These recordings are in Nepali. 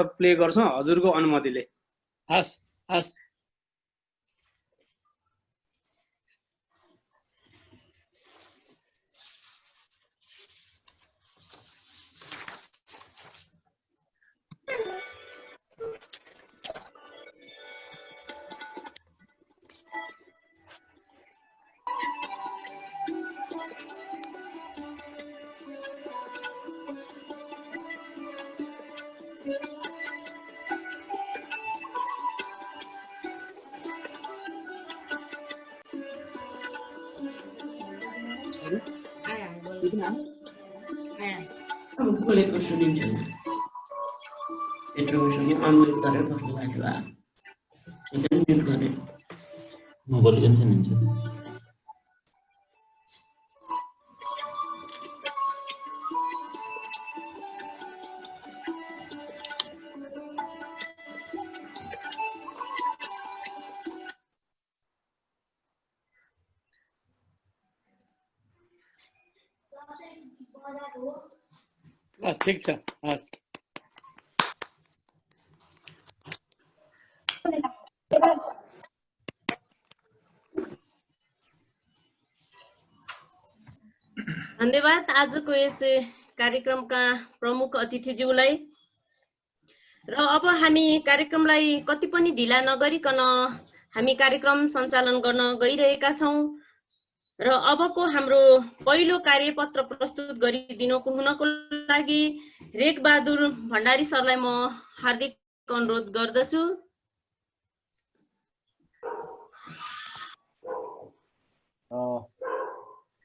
प्ले गर्छौं हजुरको अनुमतिले। हस् हस् बोलेको सुनिन्छ यत्रो सुनि अनम्युट गरेर बस्नु भएको भए एकदम म्युट गर्ने बोलेको नि सुनिन्छ। ठीक छ हस् धन्यवाद आजको यस कार्यक्रमका प्रमुख अतिथिज्यूलाई। र अब हामी कार्यक्रमलाई कति पनि ढिला नगरिकन हामी कार्यक्रम सञ्चालन गर्न गइरहेका छौं। र अबको हाम्रो पहिलो कार्यपत्र प्रस्तुत गरिदिनको हुनको लागि रेख बहादुर भण्डारी सरलाई म हार्दिक अनुरोध गर्दछु।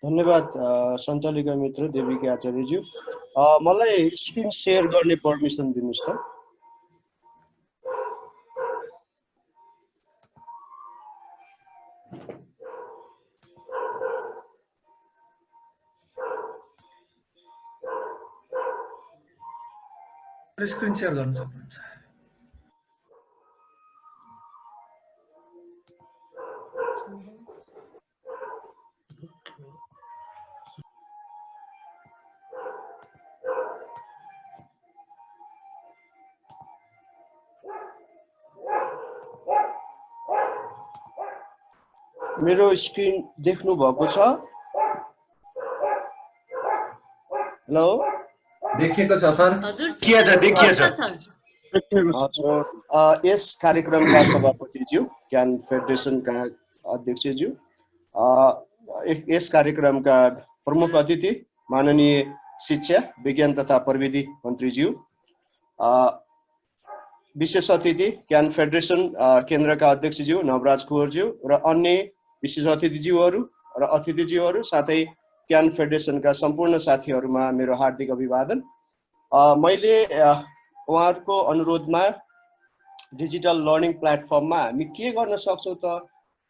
धन्यवाद सञ्चालिका मित्र देविकी आचार्यज्यू। मलाई स्क्रिन शेयर गर्ने पर्मिसन दिनुस् त। स्क्रिन शेयर गर्न सक्नुहुन्छ। मेरो स्क्रिन देख्नु भएको छ? हेलो देखिएको छ सर। के छ देखिएको छ। यस कार्यक्रमका सभापतिज्यू, क्यान फेडरेसनका अध्यक्षज्यू, यस कार्यक्रमका प्रमुख अतिथि माननीय शिक्षा विज्ञान तथा प्रविधि मन्त्रीज्यू, विशेष अतिथि क्यान फेडरेसन केन्द्रका अध्यक्षज्यू नवराज कुवरज्यू र अन्य विशेष अतिथिज्यूहरू र अतिथिज्यूहरू साथै क्यान फेडरेसनका सम्पूर्ण साथीहरूमा मेरो हार्दिक अभिवादन। मैले उहाँहरूको अनुरोधमा डिजिटल लर्निङ प्लेटफर्ममा हामी के गर्न सक्छौँ त,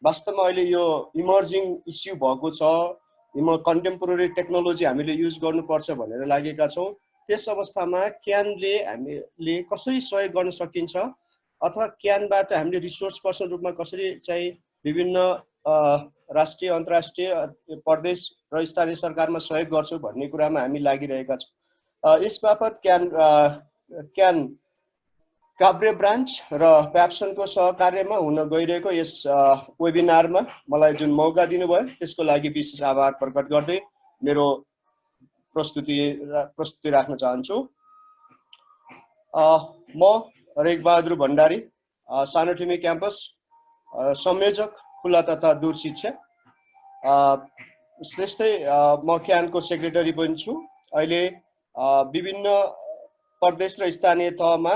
वास्तवमा अहिले यो इमर्जिङ इस्यु भएको छ, कन्टेम्पोरेरी टेक्नोलोजी हामीले युज गर्नुपर्छ भनेर लागेका छौँ। त्यस अवस्थामा क्यानले हामीले कसरी सहयोग गर्न सकिन्छ अथवा क्यानबाट हामीले रिसोर्स पर्सन रूपमा कसरी चाहिँ विभिन्न राष्ट्रिय अन्तर्राष्ट्रिय प्रदेश र स्थानीय सरकारमा सहयोग गर्छौँ भन्ने कुरामा हामी लागिरहेका छौँ। यस बापत क्यान काभ्रे ब्रान्च र प्याप्सनको सहकार्यमा हुन गइरहेको यस वेबिनारमा मलाई जुन मौका दिनुभयो त्यसको लागि विशेष आभार प्रकट गर्दै मेरो प्रस्तुति राख्न चाहन्छु। म रेख बहादुर भण्डारी, सानोटिमी क्याम्पस संयोजक खुला तथा दूर शिक्षा, त्यस्तै म क्यानको सेक्रेटरी पनि छु। अहिले विभिन्न प्रदेश र स्थानीय तहमा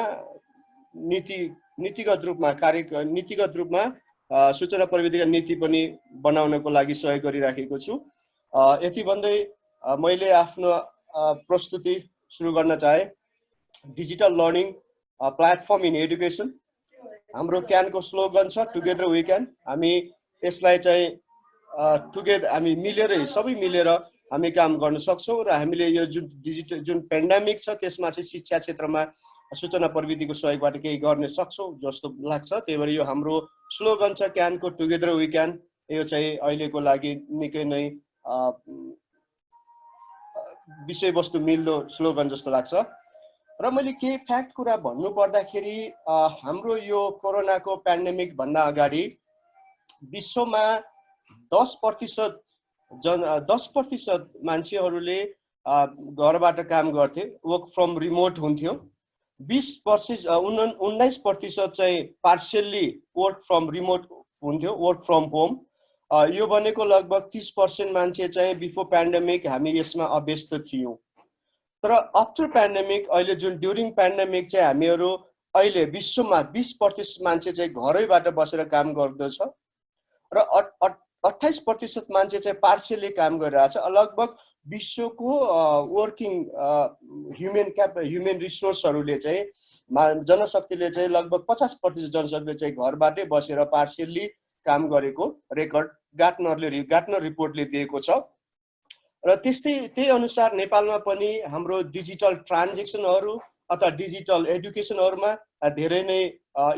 नीतिगत रूपमा सूचना प्रविधिका नीति पनि बनाउनको लागि सहयोग गरिराखेको छु। यति भन्दै मैले आफ्नो प्रस्तुति सुरु गर्न चाहे। Digital learning platform in education हाम्रो क्यानको स्लोगन छ, टुगेदर वी क्यान। हामी यसलाई चाहिँ हामी सबै मिलेर हामी काम गर्न सक्छौँ र हामीले यो जुन पेन्डेमिक छ त्यसमा चाहिँ शिक्षा क्षेत्रमा सूचना प्रविधिको सहयोगबाट केही गर्न सक्छौँ जस्तो लाग्छ। त्यही भएर यो हाम्रो स्लोगन छ क्यानको टुगेदर वी क्यान। यो चाहिँ अहिलेको लागि निकै नै विषयवस्तु मिल्दो स्लोगन जस्तो लाग्छ। र मैले केही फ्याक्ट कुरा भन्नु पर्दाखेरि हाम्रो यो कोरोनाको पेन्डेमिक भन्दा अगाडि विश्वमा 10% मान्छेहरूले घरबाट काम गर्थे, वर्क फ्रम रिमोट हुन्थ्यो। 19% चाहिँ पार्शियल्ली वर्क फ्रम रिमोट हुन्थ्यो, वर्क फ्रम होम। यो भनेको लगभग 30% मान्छे चाहिँ बिफोर पेन्डेमिक हामी यसमा अभ्यस्त थियौँ। तर आफ्टर पेन्डेमिक अहिले जुन ड्युरिङ पेन्डेमिक चाहिँ हामीहरू अहिले विश्वमा 20% मान्छे चाहिँ घरैबाट बसेर काम गर्दछ र 28% मान्छे चाहिँ पार्शियली काम गरिरहेछ। लगभग विश्वको वर्किङ ह्युमन रिसोर्सहरूले चाहिँ जनशक्तिले चाहिँ लगभग 50% जनशक्तिले चाहिँ घरबाटै बसेर पार्शियली काम गरेको रेकर्ड गार्टनर रिपोर्टले दिएको छ। र त्यही अनुसार नेपालमा पनि हाम्रो डिजिटल ट्रान्जेक्सनहरू अथवा डिजिटल एडुकेसनहरूमा धेरै नै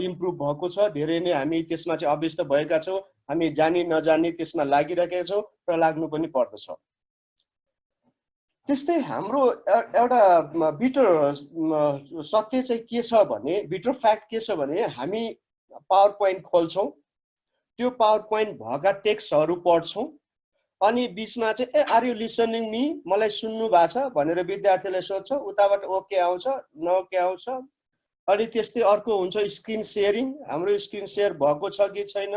इम्प्रुभ भएको छ। धेरै नै हामी त्यसमा चाहिँ अभ्यस्त भएका छौँ। हामी जानी नजानी त्यसमा लागिरहेका छौँ र लाग्नु पनि पर्दछ। त्यस्तै हाम्रो एउटा बिटर सत्य चाहिँ के छ भने, बिटर फ्याक्ट के छ भने, हामी पावर पोइन्ट खोल्छौँ, त्यो पावर पोइन्ट भएका टेक्स्टहरू पढ्छौँ, अनि बिचमा चाहिँ आर यु लिसनिङ मी, मलाई सुन्नु भएको छ भनेर विद्यार्थीलाई सोध्छ, उताबाट ओके आउँछ न ओके आउँछ। अनि त्यस्तै अर्को हुन्छ स्क्रिन सेयरिङ, हाम्रो स्क्रिन सेयर भएको छ कि छैन।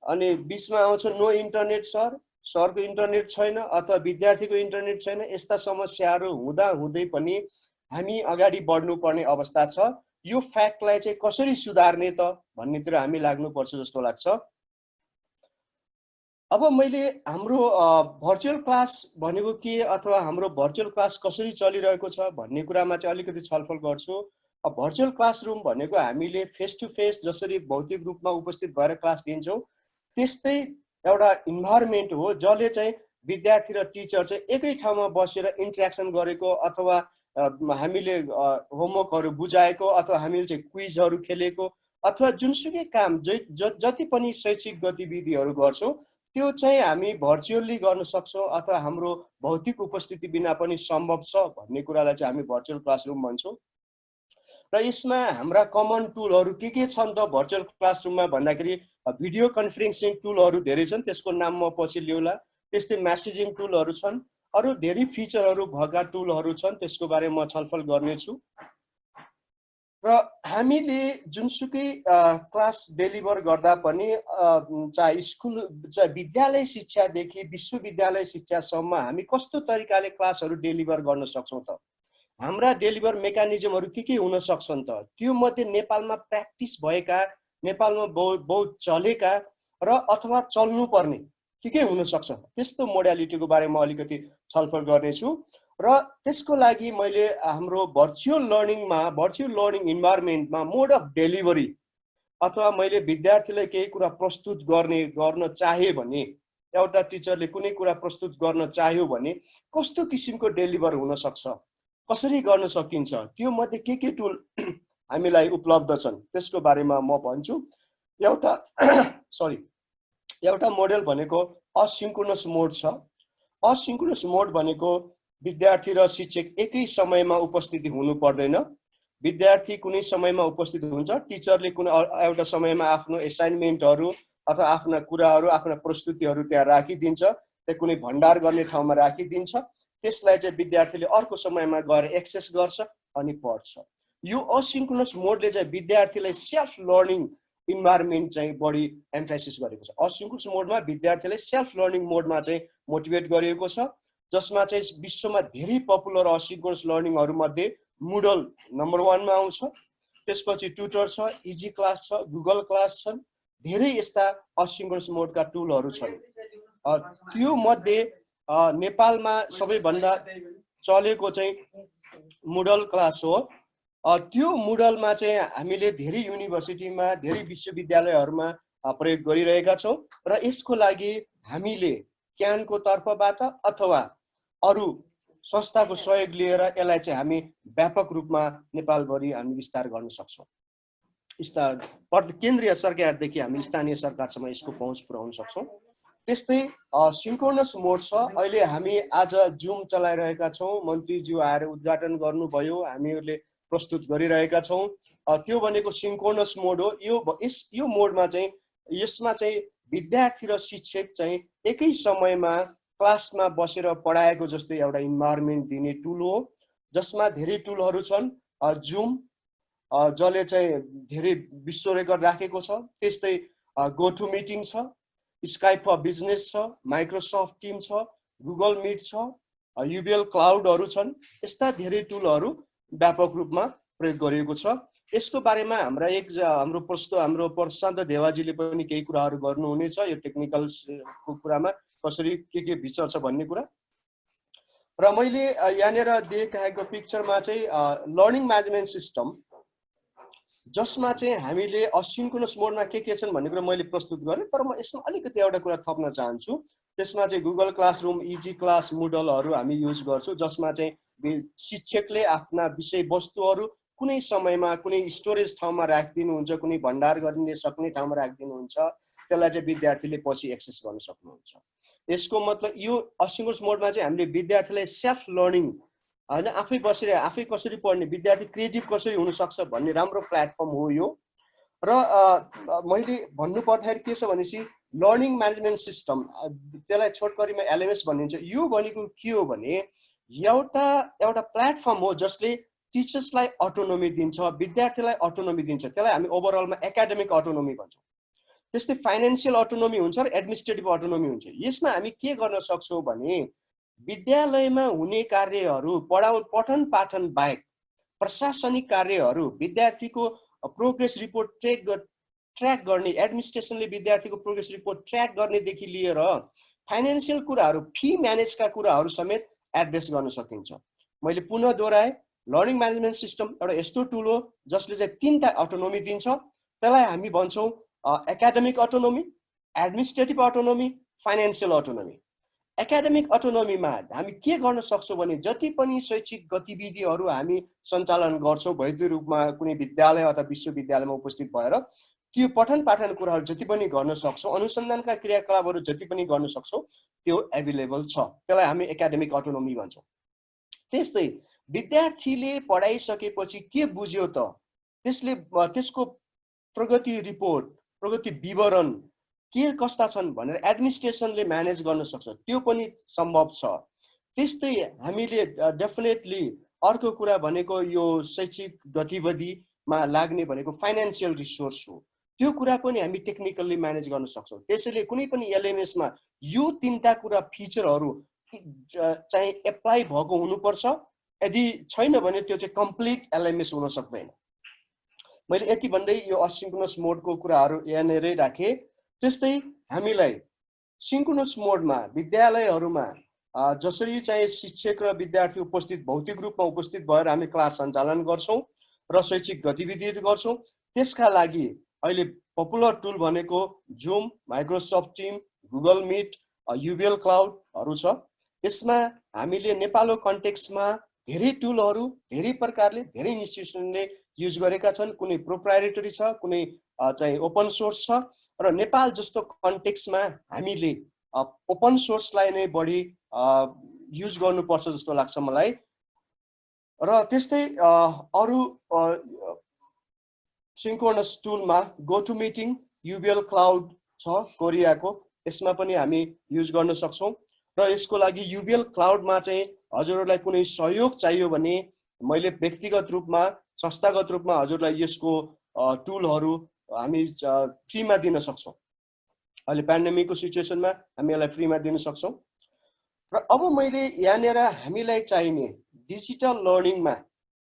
अनि बिचमा आउँछ नो इन्टरनेट सर, सरको इन्टरनेट छैन अथवा विद्यार्थीको इन्टरनेट छैन। यस्ता समस्याहरू हुँदा हुँदै पनि हामी अगाडि बढ्नुपर्ने अवस्था छ। यो फ्याक्टलाई चाहिँ कसरी सुधार्ने त भन्नेतिर हामी लाग्नुपर्छ जस्तो लाग्छ। अब मैले हाम्रो भर्चुअल क्लास भनेको के अथवा हाम्रो भर्चुअल क्लास कसरी चलिरहेको छ भन्ने कुरामा चाहिँ अलिकति छलफल गर्छु। भर्चुअल क्लासरुम भनेको हामीले फेस टु फेस जसरी भौतिक रूपमा उपस्थित भएर क्लास लिन्छौँ त्यस्तै एउटा इन्भाइरोमेन्ट हो जसले चाहिँ विद्यार्थी र टिचर चाहिँ एकै ठाउँमा बसेर इन्टरेक्सन गरेको अथवा हामीले होमवर्कहरू बुझाएको अथवा हामीले चाहिँ क्विजहरू खेलेको अथवा जुनसुकै काम जति पनि शैक्षिक गतिविधिहरू गर्छौँ त्यो चाहिँ हामी भर्चुअली गर्न सक्छौँ अथवा हाम्रो भौतिक उपस्थिति बिना पनि सम्भव छ भन्ने कुरालाई चाहिँ हामी भर्चुअल क्लासरुम भन्छौँ। र यसमा हाम्रा कमन टुलहरू के छन् त भर्चुअल क्लासरुममा भन्दाखेरि भिडियो कन्फरेन्सिङ टुलहरू धेरै छन्, त्यसको नाम म पछि लिउँला। त्यस्तै मेसेजिङ टुलहरू छन्, अरू धेरै फिचरहरू भएका टुलहरू छन्, त्यसको बारेमा म छलफल गर्नेछु। र हामीले जुनसुकै क्लास डेलिभर गर्दा पनि चाहे स्कुल चाहे विद्यालय शिक्षादेखि विश्वविद्यालय शिक्षासम्म हामी कस्तो तरिकाले क्लासहरू डेलिभर गर्न सक्छौँ त, हाम्रा डेलिभर मेकानिजमहरू के हुन सक्छन् त, त्यो मध्ये नेपालमा प्र्याक्टिस भएका, नेपालमा बहुत चलेका र अथवा चल्नुपर्ने के हुन सक्छ, त्यस्तो मोडालिटीको बारेमा अलिकति छलफल गर्नेछु। र त्यसको लागि मैले हाम्रो भर्चुअल लर्निङ इन्भाइरोमेन्टमा मोड अफ डेलिभरी अथवा मैले विद्यार्थीलाई केही कुरा प्रस्तुत गर्न चाहे भने, एउटा टिचरले कुनै कुरा प्रस्तुत गर्न चाह्यो भने कस्तो किसिमको डेलिभर हुन सक्छ, कसरी गर्न सकिन्छ, त्यो मध्ये के टुल हामीलाई उपलब्ध छन् त्यसको बारेमा म भन्छु। एउटा मोडेल भनेको असिन्क्रोनस मोड छ। असिन्क्रोनस मोड भनेको विद्यार्थी र शिक्षक एकै समयमा उपस्थिति हुनु पर्दैन। विद्यार्थी कुनै समयमा उपस्थित हुन्छ, टिचरले कुनै एउटा समयमा आफ्नो एसाइनमेन्टहरू अथवा आफ्ना कुराहरू, आफ्ना प्रस्तुतिहरू त्यहाँ राखिदिन्छ, त्यहाँ कुनै भण्डार गर्ने ठाउँमा राखिदिन्छ, त्यसलाई चाहिँ विद्यार्थीले अर्को समयमा गएर एक्सेस गर्छ अनि पढ्छ। यो असिन्क्रोनस मोडले चाहिँ विद्यार्थीलाई सेल्फ लर्निङ इन्भाइरोमेन्ट चाहिँ बढी एम्फासिस गरेको छ। असिन्क्रोनस मोडमा विद्यार्थीलाई सेल्फ लर्निङ मोडमा चाहिँ मोटिभेट गरिएको छ, जसमा चाहिँ विश्वमा धेरै पपुलर असिन्क्रोनस लर्निङहरू मध्ये मुडल नम्बर 1 मा आउँछ, त्यसपछि ट्युटर छ, इजी क्लास छ, गुगल क्लास छन्, धेरै यस्ता असिन्क्रोनस मोडका टुलहरू छन्। त्यो मध्ये नेपालमा सबैभन्दा चलेको चाहिँ मुडल क्लास हो। त्यो मुडलमा चाहिँ हामीले धेरै युनिभर्सिटीमा, धेरै विश्वविद्यालयहरूमा प्रयोग गरिरहेका छौँ र यसको लागि हामीले क्यानको तर्फबाट अथवा अरू संस्थाको सहयोग लिएर यसलाई चाहिँ हामी व्यापक रूपमा नेपालभरि हामी विस्तार गर्न सक्छौँ। केन्द्रीय सरकारदेखि हामी स्थानीय सरकारसम्म यसको पहुँच पुर्याउन सक्छौँ। त्यस्तै सिन्क्रोनस मोड छ। अहिले हामी आज जुम चलाइरहेका छौँ, मन्त्रीज्यू आएर उद्घाटन गर्नुभयो, हामीहरूले प्रस्तुत गरिरहेका छौँ। त्यो भनेको सिन्क्रोनस मोड हो। यो मोडमा चाहिँ यसमा चाहिँ विद्यार्थी र शिक्षक चाहिँ एकै समयमा क्लासमा बसेर पढाएको जस्तै एउटा इन्भाइरोमेन्ट दिने टुल हो, जसमा धेरै टुलहरू छन्। जुम जसले चाहिँ धेरै विश्व रेकर्ड राखेको छ, त्यस्तै गो टु मिटिङ छ, स्काइप फर बिजनेस छ, माइक्रोसफ्ट टिम छ, गुगल मिट छ, युबिएल क्लाउडहरू छन्। यस्ता धेरै टुलहरू व्यापक रूपमा प्रयोग गरिएको छ। यसको बारेमा हाम्रो प्रशान्त देवाजीले पनि केही कुराहरू गर्नुहुनेछ, यो टेक्निकलको कुरामा कसरी के विचार छ भन्ने कुरा। र मैले यहाँनिर देखाएको पिक्चरमा चाहिँ लर्निङ म्यानेजमेन्ट सिस्टम, जसमा चाहिँ हामीले असिन्क्रोनस मोडमा के छन् भन्ने कुरा मैले प्रस्तुत गरेँ। तर म यसमा अलिकति एउटा कुरा थप्न चाहन्छु। त्यसमा चाहिँ गुगल क्लासरुम, इजी क्लास, मुडलहरू हामी युज गर्छौँ, जसमा चाहिँ शिक्षकले आफ्ना विषयवस्तुहरू कुनै समयमा कुनै स्टोरेज ठाउँमा राखिदिनुहुन्छ, कुनै भण्डार गरिने सक्ने ठाउँमा राखिदिनुहुन्छ, त्यसलाई चाहिँ विद्यार्थीले पछि एक्सेस गर्न सक्नुहुन्छ। यसको मतलब यो असिन्क्रोनस मोडमा चाहिँ हामीले विद्यार्थीलाई सेल्फ लर्निङ होइन, आफै बसेर आफै कसरी पढ्ने, विद्यार्थी क्रिएटिभ कसरी हुनसक्छ भन्ने राम्रो प्लेटफर्म हो यो। र मैले भन्नु पर्दाखेरि के छ भनेपछि लर्निङ म्यानेजमेन्ट सिस्टम, त्यसलाई छोटकरीमा एलएमएस भनिन्छ। यो भनेको के हो भने एउटा प्लेटफर्म हो जसले टिचर्सलाई अटोनोमी दिन्छ, विद्यार्थीलाई अटोनोमी दिन्छ। त्यसलाई हामी ओभरअलमा एकाडेमिक अटोनोमी भन्छौँ। त्यस्तै फाइनेन्सियल अटोनोमी हुन्छ र एडमिनिस्ट्रेटिभ अटोनोमी हुन्छ। यसमा हामी के गर्न सक्छौँ भने विद्यालयमा हुने कार्यहरू, पठन पाठन बाहेक प्रशासनिक कार्यहरू, विद्यार्थीको प्रोग्रेस रिपोर्ट ट्र्याक गर्ने, एडमिनिस्ट्रेसनले विद्यार्थीको प्रोग्रेस रिपोर्ट ट्र्याक गर्नेदेखि लिएर फाइनेन्सियल कुराहरू, फी म्यानेजका कुराहरू समेत एड्रेस गर्न सकिन्छ। मैले पुनः दोहोऱ्याएँ, लर्निङ म्यानेजमेन्ट सिस्टम एउटा यस्तो टुल हो जसले चाहिँ 3टा अटोनोमी दिन्छ। त्यसलाई हामी भन्छौँ academic autonomy, administrative autonomy, financial autonomy. Academic अटोनोमीमा हामी के गर्न सक्छौँ भने जति पनि शैक्षिक गतिविधिहरू हामी सञ्चालन गर्छौँ वैध रूपमा कुनै विद्यालय अथवा विश्वविद्यालयमा उपस्थित भएर, त्यो पठन पाठन कुराहरू जति पनि गर्न सक्छौँ, अनुसन्धानका क्रियाकलापहरू जति पनि गर्न सक्छौँ, त्यो एभाइलेबल छ। त्यसलाई हामी एकाडेमिक अटोनोमी भन्छौँ। त्यस्तै विद्यार्थीले पढाइसकेपछि के बुझ्यो त, त्यसको प्रगति रिपोर्ट, प्रगति विवरण के कस्ता छन् भनेर एडमिनिस्ट्रेसनले म्यानेज गर्न सक्छ, त्यो पनि सम्भव छ। त्यस्तै हामीले डेफिनेटली अर्को कुरा भनेको यो शैक्षिक गतिविधिमा लाग्ने भनेको फाइनेन्सियल रिसोर्स हो, त्यो कुरा पनि हामी टेक्निकल्ली म्यानेज गर्न सक्छौँ। त्यसैले कुनै पनि एलएमएसमा यो 3टा कुरा फिचरहरू चाहिँ एप्लाई भएको हुनुपर्छ। यदि छैन भने त्यो चाहिँ कम्प्लिट एलएमएस हुन सक्दैन। मैले यति भन्दै यो असिन्क्रोनस मोडको कुराहरू यहाँनिरै राखेँ। त्यस्तै हामीलाई सिन्क्रोनस मोडमा विद्यालयहरूमा जसरी चाहिँ शिक्षक र विद्यार्थी उपस्थित भौतिक रूपमा उपस्थित भएर हामी क्लास सञ्चालन गर्छौँ र शैक्षिक गतिविधिहरू गर्छौँ, त्यसका लागि अहिले पपुलर टुल भनेको Zoom, Microsoft Team, Google Meet, युबिएल क्लाउडहरू छ। यसमा हामीले नेपालको कन्टेक्स्टमा धेरै टुलहरू धेरै प्रकारले धेरै इन्स्टिट्युसनले युज गरेका छन्। कुनै प्रोप्राइटरी छ, कुनै चाहिँ ओपन सोर्स छ। र नेपाल जस्तो कन्टेक्स्टमा हामीले ओपन सोर्सलाई नै बढी युज गर्नुपर्छ जस्तो लाग्छ मलाई। र त्यस्तै अरू सिन्क्रोनस टुलमा गो टु मिटिङ, युबिएल क्लाउड छ कोरियाको, यसमा पनि हामी युज गर्न सक्छौँ। र यसको लागि युबिएल क्लाउडमा चाहिँ हजुरहरूलाई कुनै सहयोग चाहियो भने मैले व्यक्तिगत रूपमा, संस्थागत रूपमा हजुरलाई यसको टुलहरू हामी फ्रीमा दिन सक्छौँ। अहिले पेन्डेमिकको सिचुएसनमा हामी यसलाई फ्रीमा दिन सक्छौँ। र अब मैले यहाँनिर हामीलाई चाहिने डिजिटल लर्निङमा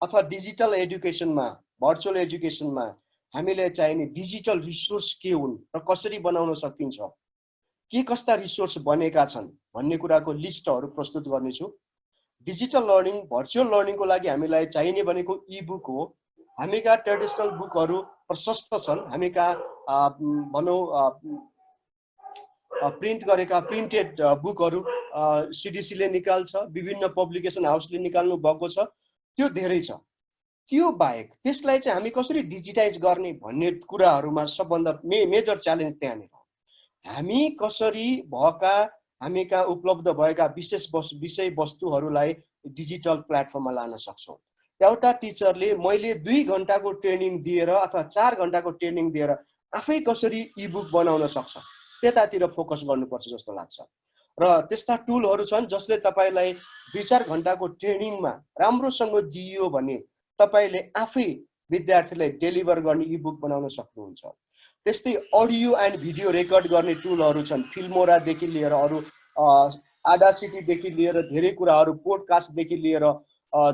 अथवा डिजिटल एजुकेसनमा, भर्चुअल एजुकेसनमा हामीलाई चाहिने डिजिटल रिसोर्स के हुन् र कसरी बनाउन सकिन्छ, के कस्ता रिसोर्स बनेका छन् भन्ने कुराको लिस्टहरू प्रस्तुत गर्नेछु। डिजिटल लर्निङ, भर्चुअल लर्निङको लागि हामीलाई चाहिने भनेको ई-बुक हो। हामी कहाँ ट्रेडिसनल बुकहरू प्रशस्त छन्, हामी कहाँ भनौँ प्रिन्ट गरेका प्रिन्टेड बुकहरू सिडिसीले निकाल्छ, विभिन्न पब्लिकेसन हाउसले निकाल्नु भएको छ, त्यो धेरै छ। त्यो बाहेक त्यसलाई चाहिँ हामी कसरी डिजिटाइज गर्ने भन्ने कुराहरूमा सबभन्दा मेजर च्यालेन्ज त्यहाँनिर हो। हामी कसरी हामी कहाँ उपलब्ध भएका विषय वस्तुहरूलाई डिजिटल प्लेटफर्ममा लान सक्छौँ। एउटा टिचरले मैले 2 घण्टाको ट्रेनिङ दिएर अथवा 4 घण्टाको ट्रेनिङ दिएर आफै कसरी इबुक बनाउन सक्छ त्यतातिर फोकस गर्नुपर्छ जस्तो लाग्छ। र त्यस्ता टुलहरू छन् जसले तपाईलाई 2-4 घण्टाको ट्रेनिङमा राम्रोसँग दिइयो भने तपाईले आफै विद्यार्थीलाई डेलिभर गर्ने इबुक बनाउन सक्नुहुन्छ। त्यस्तै अडियो एन्ड भिडियो रेकर्ड गर्ने टुलहरू छन्। फिल्मोरा देखि लिएर अरु आडासिटी देखि लिएर धेरै कुराहरू, पोडकास्ट देखि लिएर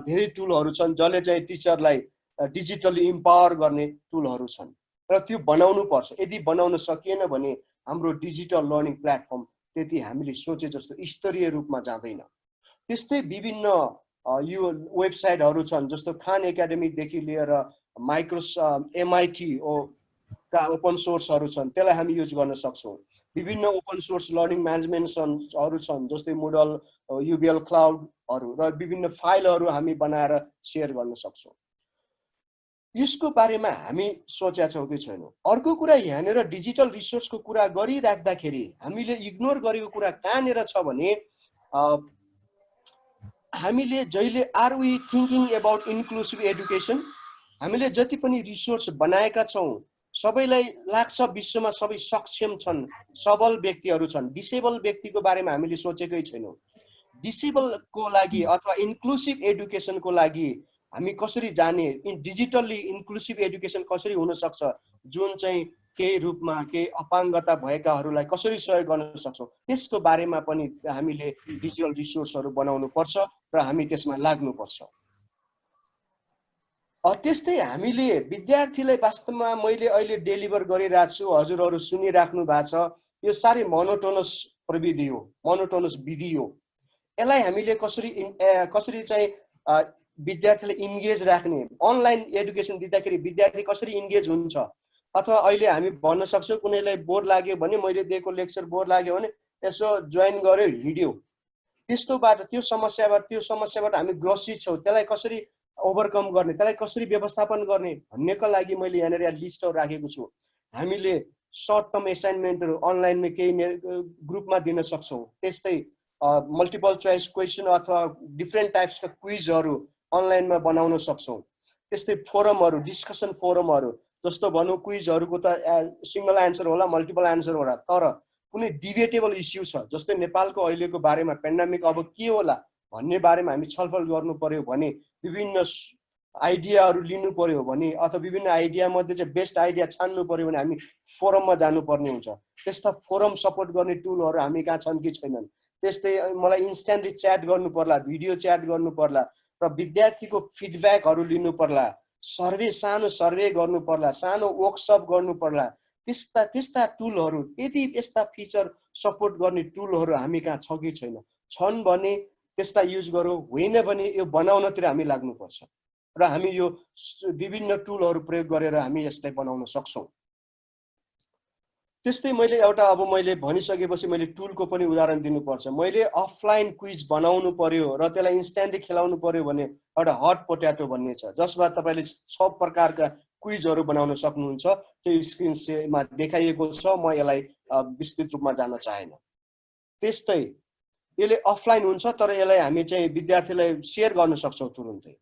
धेरै टुलहरू छन् जसले चाहिँ टिचरलाई डिजिटली इम्पावर गर्ने टुलहरू छन् र त्यो बनाउनु पर्छ। यदि बनाउन सकिएन भने हाम्रो डिजिटल लर्निङ प्लेटफर्म त्यति हामीले सोचे जस्तो स्तरीय रूपमा जाँदैन। त्यस्तै विभिन्न यो वेबसाइटहरू छन् जस्तो खान एकाडेमी देखि लिएर MIT का ओपन सोर्सहरू छन्, त्यसलाई हामी युज गर्न सक्छौँ। विभिन्न ओपन सोर्स लर्निङ म्यानेजमेन्टहरू छन् जस्तै मुडल, UBL क्लाउडहरू र विभिन्न फाइलहरू हामी बनाएर सेयर गर्न सक्छौँ। यसको बारेमा हामी सोचेका छौँ कि छैनौँ। अर्को कुरा यहाँनिर डिजिटल रिसोर्सको कुरा गरिराख्दाखेरि हामीले इग्नोर गरेको कुरा कहाँनिर छ भने हामीले जहिले are we thinking about inclusive education, हामीले जति पनि रिसोर्स बनाएका छौँ सबैलाई लाग्छ विश्वमा सबै सक्षम छन्, सबल व्यक्तिहरू छन्। डिसेबल व्यक्तिको बारेमा हामीले सोचेकै छैनौँ। डिसेबलको लागि अथवा इन्क्लुसिभ एडुकेसनको लागि हामी कसरी जाने, डिजिटल्ली इन्क्लुसिभ एडुकेसन कसरी हुन सक्छ, जुन चाहिँ केही रूपमा केही अपाङ्गता भएकाहरूलाई कसरी सहयोग गर्न सक्छौँ, त्यसको बारेमा पनि हामीले डिजिटल रिसोर्सहरू बनाउनु पर्छ र हामी त्यसमा लाग्नुपर्छ। त्यस्तै हामीले विद्यार्थीलाई वास्तवमा मैले अहिले डेलिभर गरिरहेको छु, हजुरहरू सुनिराख्नु भएको छ, यो साह्रै मोनोटोनस प्रविधि हो, मोनोटोनस विधि हो। यसलाई हामीले कसरी चाहिँ विद्यार्थीलाई इन्गेज राख्ने, अनलाइन एडुकेसन दिँदाखेरि विद्यार्थी कसरी इन्गेज हुन्छ, अथवा अहिले हामी भन्न सक्छौँ कुनैलाई बोर लाग्यो भने, मैले दिएको लेक्चर बोर लाग्यो भने यसो जोइन गर्यो हिँड्यो, त्यो समस्याबाट हामी ग्रसित छौँ। त्यसलाई कसरी ओभरकम गर्ने, त्यसलाई कसरी व्यवस्थापन गर्ने भन्नेको लागि मैले यहाँनिर लिस्टहरू राखेको छु। हामीले सर्ट टर्म एसाइनमेन्टहरू अनलाइनमा केही ग्रुपमा दिन सक्छौँ। त्यस्तै मल्टिपल चोइस क्वेसन अथवा डिफ्रेन्ट टाइप्सका क्विजहरू अनलाइनमा बनाउन सक्छौँ। त्यस्तै फोरमहरू, डिस्कसन फोरमहरू, जस्तो भनौँ क्विजहरूको त सिंगल आन्सर होला, मल्टिपल आन्सर होला, तर कुनै डिबेटेबल इस्यु छ जस्तै नेपालको अहिलेको बारेमा पेन्डेमिक अब के होला भन्ने बारेमा हामी छलफल गर्नु पर्यो भने, विभिन्न आइडियाहरू लिनु पर्यो भने, अथवा विभिन्न आइडिया मध्ये चाहिँ बेस्ट आइडिया छान्नु पर्यो भने हामी फोरममा जानुपर्ने हुन्छ। त्यस्ता फोरम सपोर्ट गर्ने टुलहरू हामी कहाँ छन् कि छैनन्। त्यस्तै मलाई इन्स्ट्यान्टली च्याट गर्नु पर्ला, भिडियो च्याट गर्नु पर्ला र विद्यार्थीको फिडब्याकहरू लिनु पर्ला, सानो सर्वे गर्नु पर्ला, सानो वर्कसप गर्नु पर्ला। त्यस्ता टुलहरू, यस्ता फिचर सपोर्ट गर्ने टुलहरू हामी कहाँ छ कि छैन, छन् भने त्यसलाई युज गरौँ, होइन भने यो बनाउनतिर हामी लाग्नुपर्छ र हामी यो विभिन्न टुलहरू प्रयोग गरेर हामी यसलाई बनाउन सक्छौँ। त्यस्तै मैले भनिसकेपछि मैले टुलको पनि उदाहरण दिनुपर्छ। मैले अफलाइन क्विज बनाउनु पर्यो र त्यसलाई इन्स्ट्यान्टली खेलाउनु पर्यो भने एउटा हट पोट्याटो भन्ने छ, जसमा तपाईँले 6 प्रकारका क्विजहरू बनाउन सक्नुहुन्छ। त्यो स्क्रिनमा देखाइएको छ, म यसलाई विस्तृत रूपमा जान्न चाहेन। त्यस्तै यसले अफलाइन हुन्छ तर यसलाई हामी चाहिँ विद्यार्थीलाई सेयर गर्न सक्छौँ तुरुन्तै।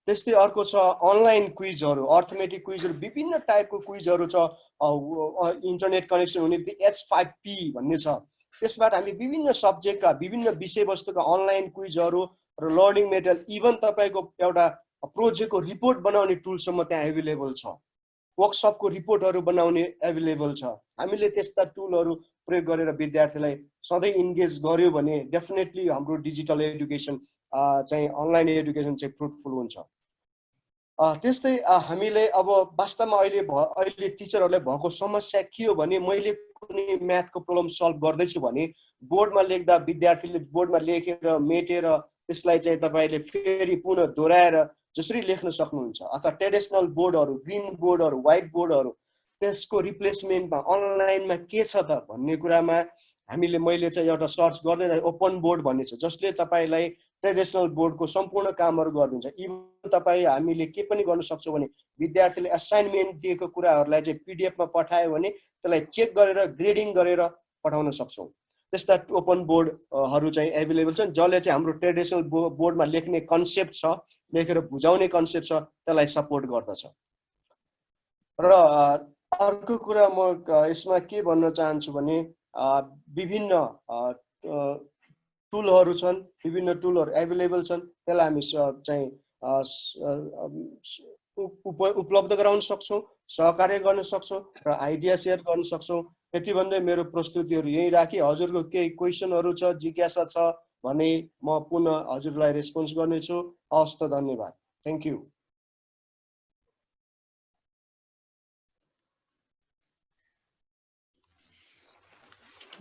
त्यस्तै अर्को छ अनलाइन क्विजहरू, अर्थमेटिक क्विजहरू, विभिन्न टाइपको क्विजहरू छ। इन्टरनेट कनेक्सन हुने H5P भन्ने छ, त्यसबाट हामी विभिन्न सब्जेक्टका, विभिन्न विषयवस्तुका अनलाइन क्विजहरू र लर्निङ मेटेरियल, इभन तपाईँको एउटा प्रोजेक्टको रिपोर्ट बनाउने टुलसम्म त्यहाँ एभाइलेबल छ, वर्कसपको रिपोर्टहरू बनाउने एभाइलेबल छ। हामीले त्यस्ता टुलहरू प्रयोग गरेर विद्यार्थीलाई सधैँ इन्गेज गर्यो भने डेफिनेटली हाम्रो डिजिटल एडुकेसन चाहिँ अनलाइन एडुकेसन चाहिँ फ्रुटफुल हुन्छ। त्यस्तै हामीले अब वास्तवमा अहिले टिचरहरूलाई भएको समस्या के हो भने, मैले कुनै म्याथको प्रब्लम सल्भ गर्दैछु भने बोर्डमा लेख्दा विद्यार्थीले बोर्डमा लेखेर मेटेर त्यसलाई चाहिँ तपाईँले फेरि पुनः दोहोऱ्याएर जसरी लेख्न सक्नुहुन्छ, अथवा ट्रेडिसनल बोर्डहरू, ग्रिन बोर्डहरू, व्हाइट बोर्डहरू, त्यसको रिप्लेसमेन्टमा अनलाइनमा के छ त भन्ने कुरामा मैले चाहिँ एउटा सर्च गर्दै ओपन बोर्ड भन्ने छ, जसले तपाईँलाई ट्रेडिसनल बोर्डको सम्पूर्ण कामहरू गरिदिन्छ। इभन हामीले के पनि गर्न सक्छौँ भने विद्यार्थीले असाइनमेन्ट दिएको कुराहरूलाई चाहिँ PDF मा पठायो भने त्यसलाई चेक गरेर ग्रेडिङ गरेर पठाउन सक्छौँ। त्यस्ता ओपन बोर्डहरू चाहिँ एभाइलेबल छन् जसले चाहिँ हाम्रो ट्रेडिसनल बोर्डमा लेख्ने कन्सेप्ट छ, लेखेर बुझाउने कन्सेप्ट छ, त्यसलाई सपोर्ट गर्दछ। र अर्को कुरा म यसमा के भन्न चाहन्छु भने विभिन्न टुलहरू छन्, विभिन्न टुलहरू एभाइलेबल छन्, त्यसलाई हामी चाहिँ उपलब्ध गराउन सक्छौँ, सहकार्य गर्न सक्छौँ र आइडिया सेयर गर्न सक्छौँ। यति भन्दै मेरो प्रस्तुतिहरू यही राखेँ। हजुरको केही क्वेसनहरू छ, जिज्ञासा छ भने म पुनः हजुरलाई रेस्पोन्स गर्नेछु। हवस् त, धन्यवाद। Thank you.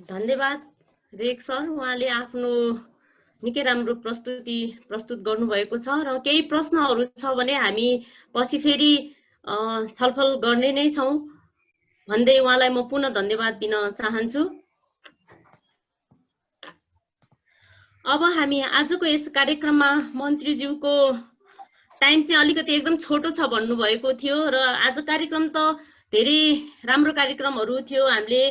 धन्यवाद रेक सर, उहाँले आफ्नो निकै राम्रो प्रस्तुत गर्नुभएको छ र केही प्रश्नहरू छ भने हामी पछि फेरि छलफल गर्ने नै छौँ भन्दै उहाँलाई म पुनः धन्यवाद दिन चाहन्छु। अब हामी आजको यस कार्यक्रममा मन्त्रीज्यूको टाइम चाहिँ अलिकति एकदम छोटो छ भन्नुभएको थियो र आज कार्यक्रम त धेरै राम्रो कार्यक्रमहरू थियो। हामीले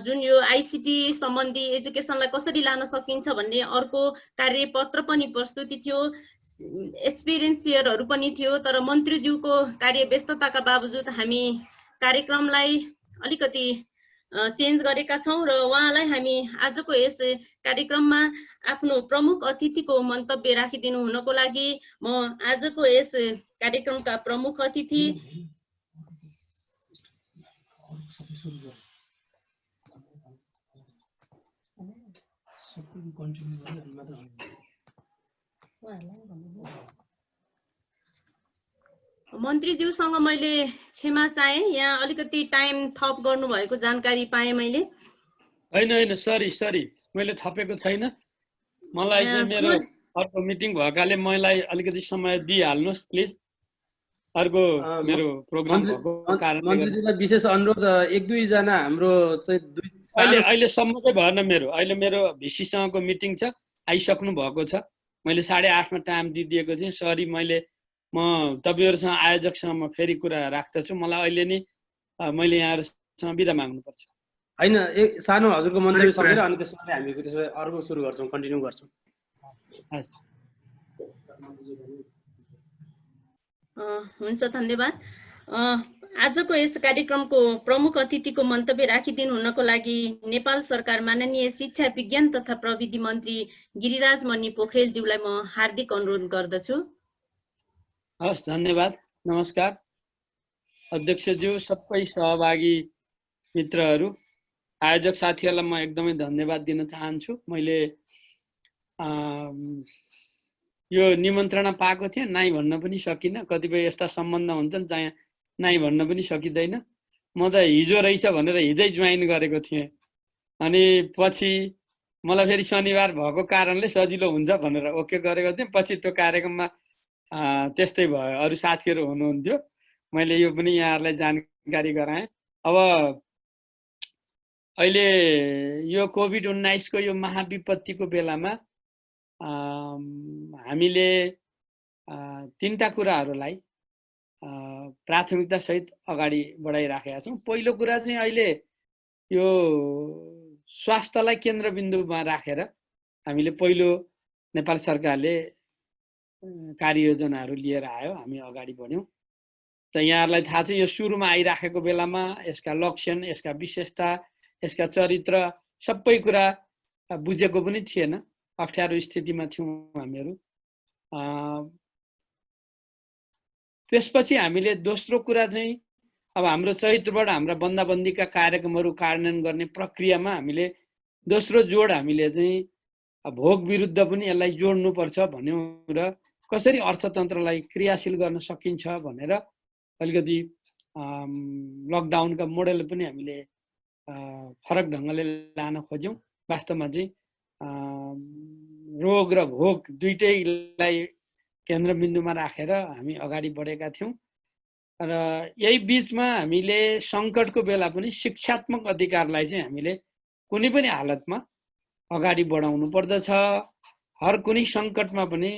जुन यो आइसिटी सम्बन्धी एजुकेसनलाई कसरी लान सकिन्छ भन्ने अर्को कार्यपत्र पनि प्रस्तुति थियो, एक्सपिरियन्स सेयरहरू पनि थियो। तर मन्त्रीज्यूको कार्य व्यस्तताका बावजुद हामी कार्यक्रमलाई अलिकति चेन्ज गरेका छौँ र उहाँलाई हामी आजको यस कार्यक्रममा आफ्नो प्रमुख अतिथिको मन्तव्य राखिदिनु हुनको लागि म आजको यस कार्यक्रमका प्रमुख अतिथि मन्त्रीज्यूसँग मैले क्षमा चाहेँ, यहाँ अलिकति टाइम थप गर्नुभएको जानकारी पाएँ मैले। होइन सरी मैले थपेको छैन। मलाई चाहिँ मेरो अर्को मिटिङ भएकाले मलाई अलिकति समय दिइहाल्नुहोस् प्लिज। अर्को मेरो प्रोग्राम भएको कारणले मन्त्रीज्यूलाई विशेष अनुरोध, एक दुईजना हाम्रो चाहिँ अहिलेसम्मकै भएन मेरो। अहिले मेरो भिसीसँगको मिटिङ छ, आइसक्नु भएको छ। मैले 8:30मा टाइम दिइदिएको थिएँ। सरी, म तपाईँहरूसँग आयोजकसँग म फेरि कुरा राख्दछु। मलाई अहिले नै मैले यहाँहरूसँग बिदा माग्नुपर्छ। होइन, एक सानो हजुरको मन्तव्य सकेर अनि त्यसपछि हामी अर्को सुरु गर्छौँ, कन्टिन्यू गर्छौँ। हुन्छ, धन्यवाद। आजको यस कार्यक्रमको प्रमुख अतिथिको मन्तव्य राखिदिनु हुनको लागि नेपाल सरकार माननीय शिक्षा विज्ञान तथा प्रविधि मन्त्री गिरिराज मणि पोखरेलज्यूलाई म हार्दिक अनुरोध गर्दछु। हस्, धन्यवाद। नमस्कार अध्यक्षज्यू, सबै सहभागी मित्रहरू, आयोजक साथीहरूलाई म एकदमै धन्यवाद दिन चाहन्छु। मैले यो निमन्त्रणा पाएको थिएँ, नाइ भन्न पनि सकिनँ। कतिपय यस्ता सम्बन्ध हुन्छन् जहाँ नाइ भन्न पनि सकिँदैन। म त हिजो रहेछ भनेर हिजै जोइन गरेको थिएँ, अनि पछि मलाई फेरि शनिबार भएको कारणले सजिलो हुन्छ भनेर ओके गरेको थिएँ। पछि त्यो कार्यक्रममा त्यस्तै भयो, अरू साथीहरू हुनुहुन्थ्यो, मैले यो पनि यहाँहरूलाई जानकारी गराएँ। अब अहिले यो कोभिड-19 को यो महाविपत्तिको बेलामा हामीले तीनटा कुराहरूलाई प्राथमिकता सहित अगाडि बढाइराखेका छौँ। पहिलो कुरा चाहिँ अहिले यो स्वास्थ्यलाई केन्द्रबिन्दुमा राखेर हामीले पहिलो नेपाल सरकारले कार्ययोजनाहरू लिएर आयो, हामी अगाडि बढ्यौँ। त यहाँहरूलाई थाहा छ, यो सुरुमा आइराखेको बेलामा यसका लक्षण, यसका विशेषता, यसका चरित्र सबै कुरा बुझेको पनि थिएन, अप्ठ्यारो स्थितिमा थियौँ हामीहरू। त्यसपछि हामीले दोस्रो कुरा चाहिँ अब हाम्रो चैत्रबाट हाम्रा बन्दाबन्दीका कार्यक्रमहरू कार्यान्वयन गर्ने प्रक्रियामा हामीले दोस्रो जोड हामीले चाहिँ भोग विरुद्ध पनि यसलाई जोड्नुपर्छ भन्यौँ र कसरी अर्थतन्त्रलाई क्रियाशील गर्न सकिन्छ भनेर अलिकति लकडाउनका मोडेल पनि हामीले फरक ढङ्गले लान खोज्यौँ। वास्तवमा चाहिँ रोग र भोग दुइटैलाई केन्द्रबिन्दुमा राखेर हामी अगाडि बढेका थियौँ र यही बिचमा हामीले सङ्कटको बेला पनि शिक्षात्मक अधिकारलाई चाहिँ हामीले कुनै पनि हालतमा अगाडि बढाउनु पर्दछ। हर कुनै सङ्कटमा पनि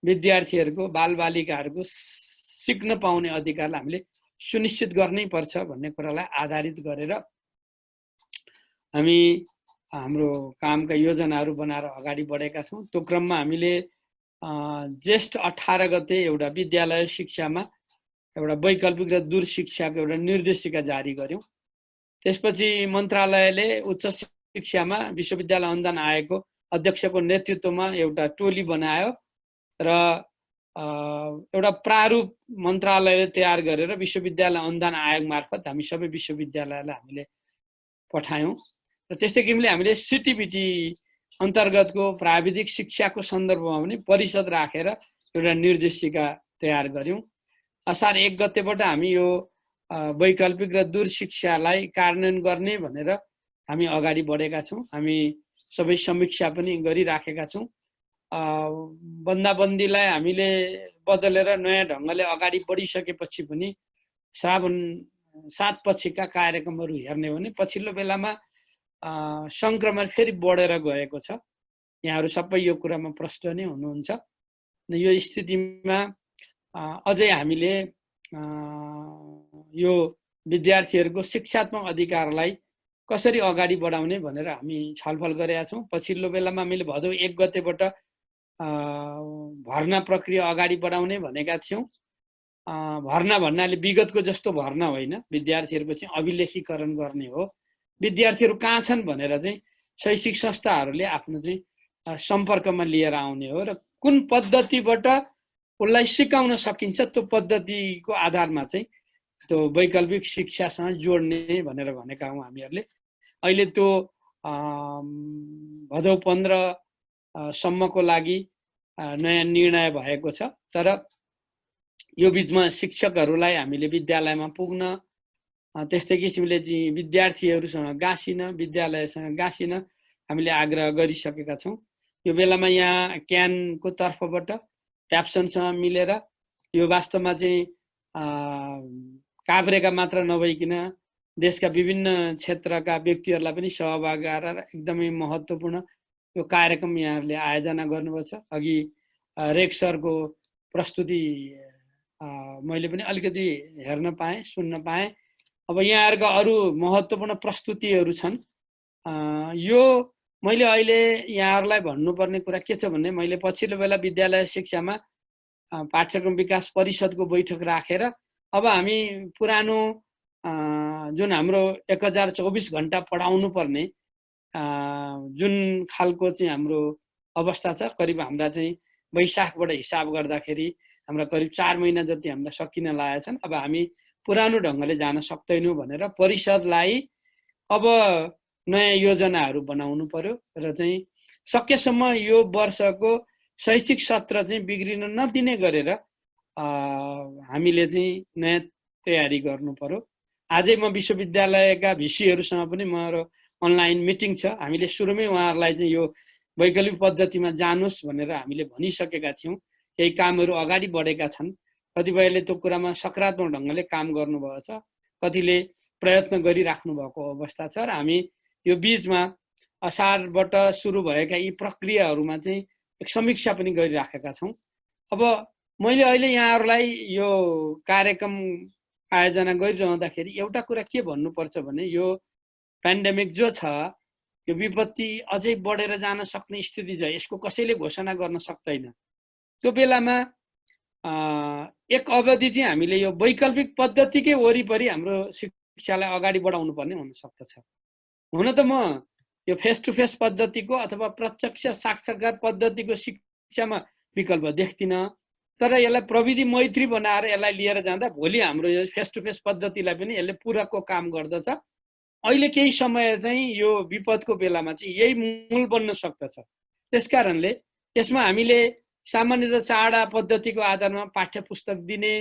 विद्यार्थीहरूको, बालबालिकाहरूको सिक्न पाउने अधिकारलाई हामीले सुनिश्चित गर्नै पर्छ भन्ने कुरालाई आधारित गरेर हामी हाम्रो कामका योजनाहरू बनाएर अगाडि बढेका छौँ। त्यो क्रममा हामीले जेष्ठ 18 गते एउटा विद्यालय शिक्षामा एउटा वैकल्पिक र दूर शिक्षाको एउटा निर्देशिका जारी गर्यौँ। त्यसपछि मन्त्रालयले उच्च शिक्षामा विश्वविद्यालय अनुदान आयोगको अध्यक्षको नेतृत्वमा एउटा टोली बनायो र एउटा प्रारूप मन्त्रालयले तयार गरेर विश्वविद्यालय अनुदान आयोग मार्फत हामी सबै विश्वविद्यालयलाई हामीले पठायौँ। र त्यस्तै किसिमले हामीले सिटिबिटी अन्तर्गतको प्राविधिक शिक्षाको सन्दर्भमा पनि परिषद राखेर एउटा निर्देशिका तयार गर्यौँ। असार 1 गतेबाट हामी यो वैकल्पिक र दूर शिक्षालाई कार्यान्वयन गर्ने भनेर हामी अगाडि बढेका छौँ। हामी सबै समीक्षा पनि गरिराखेका छौँ। बन्दाबन्दीलाई हामीले बदलेर नयाँ ढङ्गले अगाडि बढिसकेपछि पनि श्रावण 7 पछिका कार्यक्रमहरू हेर्ने हो भने पछिल्लो बेलामा सङ्क्रमण फेरि बढेर गएको छ। यहाँहरू सबै यो कुरामा प्रष्ट नै हुनुहुन्छ। यो स्थितिमा अझै हामीले यो विद्यार्थीहरूको शिक्षात्मक अधिकारलाई कसरी अगाडि बढाउने भनेर हामी छलफल गरेका छौँ। पछिल्लो बेलामा हामीले भदौ 1 गतेबाट भर्ना प्रक्रिया अगाडि बढाउने भनेका थियौँ। भर्ना भन्नाले विगतको जस्तो भर्ना होइन, विद्यार्थीहरूको चाहिँ अभिलेखीकरण गर्ने हो। विद्यार्थीहरू कहाँ छन् भनेर चाहिँ शैक्षिक संस्थाहरूले आफ्नो चाहिँ सम्पर्कमा लिएर आउने हो र कुन पद्धतिबाट उसलाई सिकाउन सकिन्छ त्यो पद्धतिको आधारमा चाहिँ त्यो वैकल्पिक शिक्षासँग जोड्ने भनेर भनेका हौँ हामीहरूले। अहिले त्यो भदौ 15 सम्मको लागि नयाँ निर्णय भएको छ। तर यो बिचमा शिक्षकहरूलाई हामीले विद्यालयमा पुग्न, त्यस्तै किसिमले चाहिँ विद्यार्थीहरूसँग गाँसिन, विद्यालयसँग गाँसिन हामीले आग्रह गरिसकेका छौँ। यो बेलामा यहाँ क्यानको तर्फबाट ट्याप्सनसँग मिलेर यो वास्तवमा चाहिँ काभ्रेका मात्र नभइकन देशका विभिन्न क्षेत्रका व्यक्तिहरूलाई पनि सहभागी गरेर एकदमै महत्त्वपूर्ण यो कार्यक्रम यहाँहरूले आयोजना गर्नुभएको छ। अघि रेक सरको प्रस्तुति मैले पनि अलिकति हेर्न पाएँ, सुन्न पाएँ। अब यहाँहरूका अरू महत्त्वपूर्ण प्रस्तुतिहरू छन्। यो मैले अहिले यहाँहरूलाई भन्नुपर्ने कुरा के छ भने मैले पछिल्लो बेला विद्यालय शिक्षामा पाठ्यक्रम विकास परिषदको बैठक राखेर अब हामी पुरानो जुन हाम्रो 1024 घण्टा पढाउनु पर्ने जुन खालको चाहिँ हाम्रो अवस्था छ, करिब हाम्रा चाहिँ वैशाखबाट हिसाब गर्दाखेरि हाम्रा करिब 4 महिना जति हामीलाई सकिन लागेका छन्। अब हामी पुरानो ढङ्गले जान सक्दैनौँ भनेर परिषदलाई अब नयाँ योजनाहरू बनाउनु पर्यो र चाहिँ सकेसम्म यो वर्षको शैक्षिक सत्र चाहिँ बिग्रिन नदिने गरेर हामीले चाहिँ नयाँ तयारी गर्नु पर्यो। आजै म विश्वविद्यालयका भिसीहरूसँग पनि मेरो अनलाइन मिटिङ छ। हामीले सुरुमै उहाँहरूलाई चाहिँ यो वैकल्पिक पद्धतिमा जानुहोस् भनेर हामीले भनिसकेका थियौँ। केही कामहरू अगाडि बढेका छन्, कतिपयले त्यो कुरामा सकारात्मक ढङ्गले काम गर्नुभएको छ, कतिले प्रयत्न गरिराख्नु भएको अवस्था छ र हामी यो बिचमा असारबाट सुरु भएका यी प्रक्रियाहरूमा चाहिँ एक समीक्षा पनि गरिराखेका छौँ। अब मैले अहिले यहाँहरूलाई यो कार्यक्रम आयोजना गरिरहँदाखेरि एउटा कुरा के भन्नुपर्छ भने यो पेन्डेमिक जो छ, यो विपत्ति अझै बढेर जान सक्ने स्थिति छ, यसको कसैले घोषणा गर्न सक्दैन। त्यो बेलामा एक अवधि चाहिँ हामीले यो वैकल्पिक पद्धतिकै वरिपरि हाम्रो शिक्षालाई अगाडि बढाउनु पर्ने हुन सक्दछ। हुन त म यो फेस टु फेस पद्धतिको अथवा प्रत्यक्ष साक्षरकार पद्धतिको शिक्षामा विकल्प देख्दिनँ, तर यसलाई प्रविधि मैत्री बनाएर यसलाई लिएर जाँदा भोलि हाम्रो यो फेस टु फेस पद्धतिलाई पनि यसले पूरकको काम गर्दछ। अहिले केही समय चाहिँ यो विपदको बेलामा चाहिँ यही मूल बन्न सक्दछ। त्यसकारणले यसमा हामीले सामान्यतः चाडा पद्धतिको आधारमा पाठ्य पुस्तक दिने,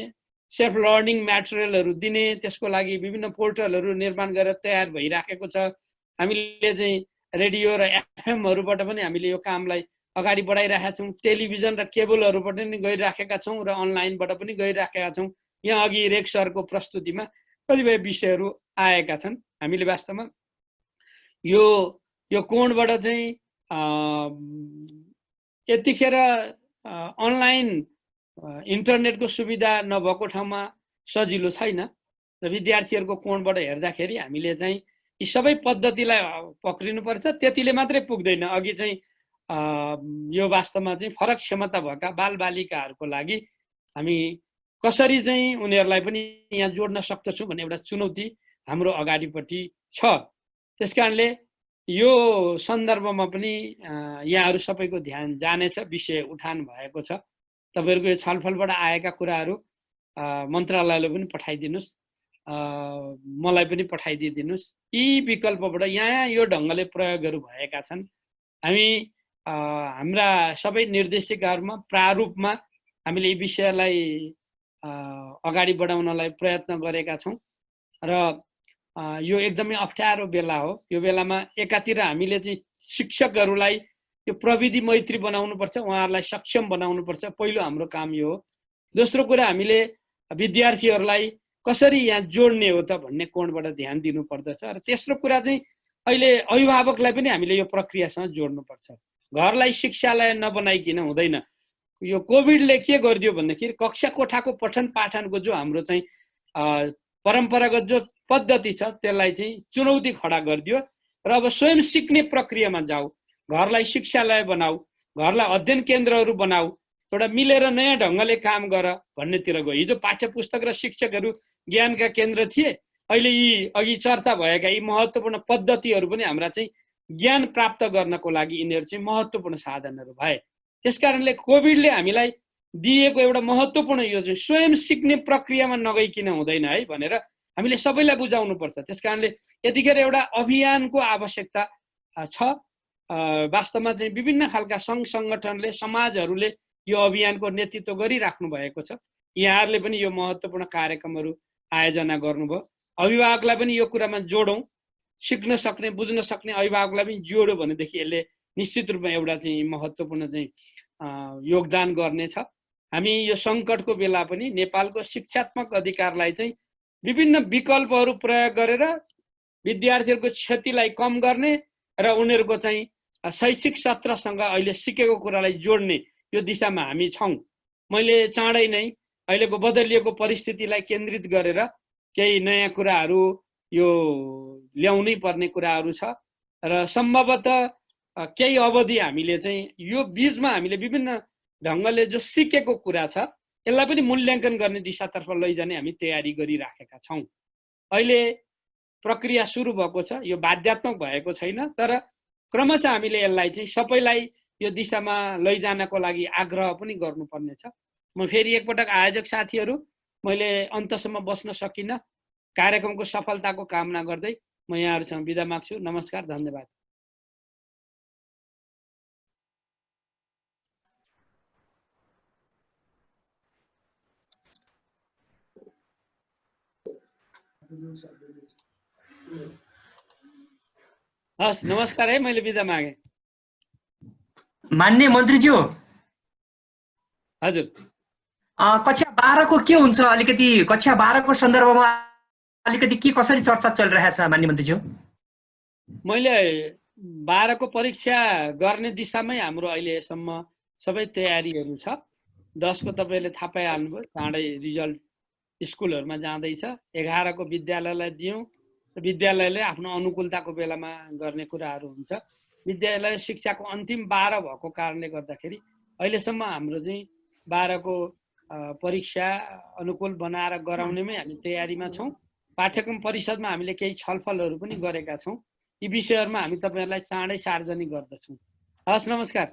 सेल्फ लर्निङ म्याटेरियलहरू दिने, त्यसको लागि विभिन्न पोर्टलहरू निर्माण गरेर तयार भइराखेको छ। हामीले चाहिँ रेडियो र एफएमहरूबाट पनि हामीले यो कामलाई अगाडि बढाइराखेका छौँ। टेलिभिजन र केबलहरूबाट पनि गइराखेका छौँ र अनलाइनबाट पनि गइराखेका छौँ। यहाँ अघि रेक सरको प्रस्तुतिमा कतिपय विषयहरू आएका छन्। हामीले वास्तवमा यो कोणबाट चाहिँ यतिखेर अनलाइन इन्टरनेटको सुविधा नभएको ठाउँमा सजिलो छैन र विद्यार्थीहरूको कोणबाट हेर्दाखेरि हामीले चाहिँ यी सबै पद्धतिलाई पक्रिनुपर्छ। त्यतिले मात्रै पुग्दैन। अघि चाहिँ यो वास्तवमा चाहिँ फरक क्षमता भएका बालबालिकाहरूको लागि हामी कसरी चाहिँ उनीहरूलाई पनि यहाँ जोड्न सक्दछौँ भन्ने एउटा चुनौती हाम्रो अगाडिपट्टि छ। त्यसकारणले यो सन्दर्भमा पनि यहाँहरू सबैको ध्यान जानेछ, विषय उठान भएको छ। तपाईँहरूको यो छलफलबाट आएका कुराहरू मन्त्रालयलाई पनि पठाइदिनुहोस्, मलाई पनि पठाइदिनुहोस्। यी विकल्पबाट यहाँ यो ढङ्गले प्रयोगहरू भएका छन्। हामी हाम्रा सबै निर्देशिकाहरूमा प्रारूपमा हामीले यी विषयलाई अगाडि बढाउनलाई प्रयत्न गरेका छौँ र यो एकदमै अप्ठ्यारो बेला हो। यो बेलामा एकातिर हामीले चाहिँ शिक्षकहरूलाई यो प्रविधि मैत्री बनाउनुपर्छ, उहाँहरूलाई सक्षम बनाउनुपर्छ, पहिलो हाम्रो काम यो हो। दोस्रो कुरा हामीले विद्यार्थीहरूलाई कसरी यहाँ जोड्ने हो त भन्ने कोणबाट ध्यान दिनुपर्दछ। र तेस्रो कुरा चाहिँ अहिले अभिभावकलाई पनि हामीले यो प्रक्रियासँग जोड्नुपर्छ। घरलाई शिक्षालय नबनाइकन हुँदैन। यो कोभिडले के गरिदियो भन्दाखेरि कक्षा कोठाको पठन पाठनको जो हाम्रो चाहिँ परम्परागत जो पद्धति छ त्यसलाई चाहिँ चुनौती खडा गरिदियो र अब स्वयं सिक्ने प्रक्रियामा जाऊ, घरलाई शिक्षालय बनाऊ, घरलाई अध्ययन केन्द्रहरू बनाऊ, एउटा मिलेर नयाँ ढङ्गले काम गर भन्नेतिर गयो। हिजो पाठ्य पुस्तक र शिक्षकहरू ज्ञानका केन्द्र थिए, अहिले यी अघि चर्चा भएका यी महत्त्वपूर्ण पद्धतिहरू पनि हाम्रा चाहिँ ज्ञान प्राप्त गर्नको लागि यिनीहरू चाहिँ महत्त्वपूर्ण साधनहरू भए। त्यसकारणले कोभिडले हामीलाई दिएको एउटा महत्त्वपूर्ण यो चाहिँ स्वयं सिक्ने प्रक्रियामा नगइकन हुँदैन है भनेर हामीले सबैलाई बुझाउनुपर्छ। त्यसकारणले यतिखेर एउटा अभियानको आवश्यकता छ। वास्तवमा चाहिँ विभिन्न खालका सङ्घ सङ्गठनले, समाजहरूले यो अभियानको नेतृत्व गरिराख्नु भएको छ। यहाँहरूले पनि यो महत्त्वपूर्ण कार्यक्रमहरू आयोजना गर्नुभयो। अभिभावकलाई पनि यो कुरामा जोडौँ, सिक्न सक्ने, बुझ्न सक्ने अभिभावकलाई पनि जोड्यो भनेदेखि यसले निश्चित रूपमा एउटा चाहिँ महत्त्वपूर्ण चाहिँ योगदान गर्नेछ। हामी यो सङ्कटको बेला पनि नेपालको शिक्षात्मक अधिकारलाई चाहिँ विभिन्न विकल्पहरू प्रयोग गरेर विद्यार्थीहरूको क्षतिलाई कम गर्ने र उनीहरूको चाहिँ शैक्षिक सत्रसँग अहिले सिकेको कुरालाई जोड्ने यो दिशामा हामी छौँ। मैले चाँडै नै अहिलेको बदलिएको परिस्थितिलाई केन्द्रित गरेर केही नयाँ कुराहरू यो ल्याउनै पर्ने कुराहरू छ र सम्भवतः केही अवधि हामीले चाहिँ यो बीचमा हामीले विभिन्न ढङ्गले जो सिकेको कुरा छ यसलाई पनि मूल्याङ्कन गर्ने दिशातर्फ लैजाने हामी तयारी गरिराखेका छौँ। अहिले प्रक्रिया सुरु भएको छ, यो बाध्यात्मक भएको छैन, तर क्रमशः हामीले यसलाई चाहिँ सबैलाई यो दिशामा लैजानको लागि आग्रह पनि गर्नुपर्नेछ। म फेरि एकपटक आयोजक साथीहरू, मैले अन्तसम्म बस्न सकिनँ। कार्यक्रमको सफलताको कामना गर्दै म यहाँहरूसँग बिदा माग्छु। नमस्कार, धन्यवाद। हस्, नमस्कार है, मैले बिदा मागेँ। मान्य मन्त्रीज्यू, हजुर, कक्षा 12 को के हुन्छ? अलिकति कक्षा 12 को सन्दर्भमा अलिकति के कसरी चर्चा चलिरहेछ मान्य मन्त्रीज्यू? मैले 12 को परीक्षा गर्ने दिशामै हाम्रो अहिलेसम्म सबै तयारीहरू छ। 10 को तपाईँले थाहा पाइहाल्नुभयो, चाँडै रिजल्ट स्कुलहरूमा जाँदैछ। 11 को विद्यालयलाई दियौँ, विद्यालयले आफ्नो अनुकूलताको बेलामा गर्ने कुराहरू हुन्छ। विद्यालय शिक्षाको अन्तिम 12 भएको कारणले गर्दाखेरि अहिलेसम्म हाम्रो चाहिँ 12 को परीक्षा अनुकूल बनाएर गराउनेमै हामी तयारीमा छौँ। पाठ्यक्रम परिषदमा हामीले केही छलफलहरू पनि गरेका छौँ। यी विषयहरूमा हामी तपाईँहरूलाई चाँडै सार्वजनिक गर्दछौँ। हस्, नमस्कार।